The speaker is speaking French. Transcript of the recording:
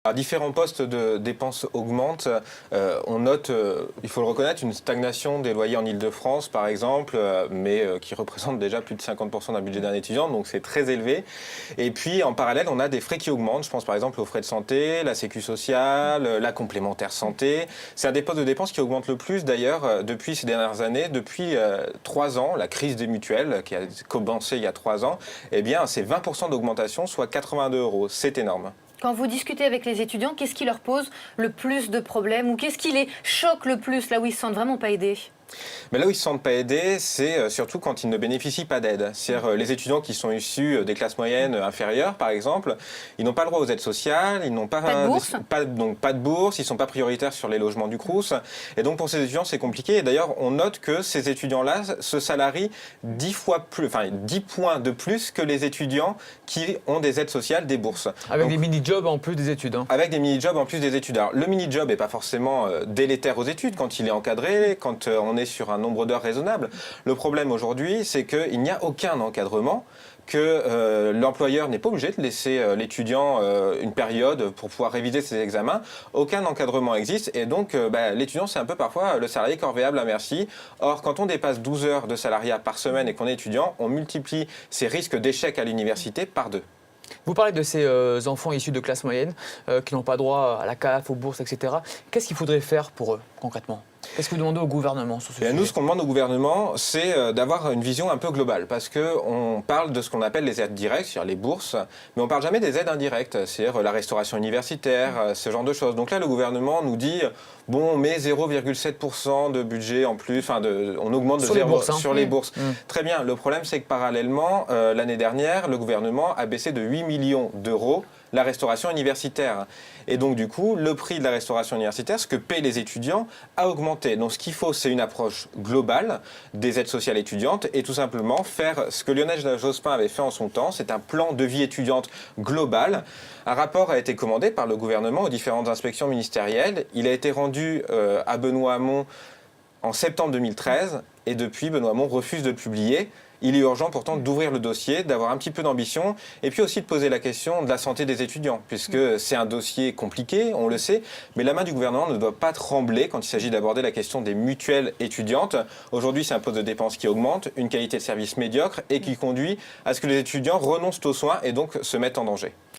Alors, différents postes de dépenses augmentent. On note, il faut le reconnaître, une stagnation des loyers en Île-de-France, par exemple, mais qui représente déjà plus de 50% d'un budget d'un étudiant, donc c'est très élevé. Et puis, en parallèle, on a des frais qui augmentent. Je pense par exemple aux frais de santé, la sécu sociale, la complémentaire santé. C'est un des postes de dépenses qui augmente le plus, d'ailleurs, depuis ces dernières années. Depuis 3 ans, la crise des mutuelles, qui a commencé il y a 3 ans, eh bien, c'est 20% d'augmentation, soit 82 euros. C'est énorme. Quand vous discutez avec les étudiants, qu'est-ce qui leur pose le plus de problèmes ou qu'est-ce qui les choque le plus, là où ils se sentent vraiment pas aidés? Mais là où ils ne se sentent pas aidés, c'est surtout quand ils ne bénéficient pas d'aide. C'est-à-dire les étudiants qui sont issus des classes moyennes inférieures, par exemple, ils n'ont pas le droit aux aides sociales, ils n'ont pas, Pas de bourse. donc pas de bourse, ils ne sont pas prioritaires sur les logements du Crous. Et donc pour ces étudiants, c'est compliqué. Et d'ailleurs, on note que ces étudiants-là se salarient 10 points de plus que les étudiants qui ont des aides sociales, des bourses. Avec Donc, des mini-jobs en plus des études. avec des mini-jobs en plus des études. Alors, le mini-job n'est pas forcément délétère aux études quand il est encadré, quand on est sur un nombre d'heures raisonnable. Le problème aujourd'hui, c'est qu'il n'y a aucun encadrement, que l'employeur n'est pas obligé de laisser l'étudiant une période pour pouvoir réviser ses examens. Aucun encadrement existe et donc l'étudiant, c'est un peu parfois le salarié corvéable à merci. Or, quand on dépasse 12 heures de salariat par semaine et qu'on est étudiant, on multiplie ses risques d'échec à l'université par 2. Vous parlez de ces enfants issus de classes moyennes qui n'ont pas droit à la CAF, aux bourses, etc. Qu'est-ce qu'il faudrait faire pour eux, concrètement? Qu'est-ce que vous demandez au gouvernement sur ce sujet? Nous, ce qu'on demande au gouvernement, c'est d'avoir une vision un peu globale, parce qu'on parle de ce qu'on appelle les aides directes, c'est-à-dire les bourses, mais on ne parle jamais des aides indirectes, c'est-à-dire la restauration universitaire, ce genre de choses. Donc là, le gouvernement nous dit, bon, on met 0,7% de budget en plus, on augmente de Sur les 0 bourses, hein. sur les bourses. Très bien, le problème, c'est que parallèlement, l'année dernière, le gouvernement a baissé de 8 millions d'euros la restauration universitaire. Et donc, du coup, le prix de la restauration universitaire, ce que paient les étudiants, a augmenté. Donc, ce qu'il faut, c'est une approche globale des aides sociales étudiantes et tout simplement faire ce que Lionel Jospin avait fait en son temps. C'est un plan de vie étudiante global. Un rapport a été commandé par le gouvernement aux différentes inspections ministérielles. Il a été rendu à Benoît Hamon en septembre 2013 et depuis, Benoît Hamon refuse de le publier. Il est urgent pourtant d'ouvrir le dossier, d'avoir un petit peu d'ambition et puis aussi de poser la question de la santé des étudiants, puisque c'est un dossier compliqué, on le sait, mais la main du gouvernement ne doit pas trembler quand il s'agit d'aborder la question des mutuelles étudiantes. Aujourd'hui, c'est un poste de dépense qui augmente, une qualité de service médiocre et qui conduit à ce que les étudiants renoncent aux soins et donc se mettent en danger.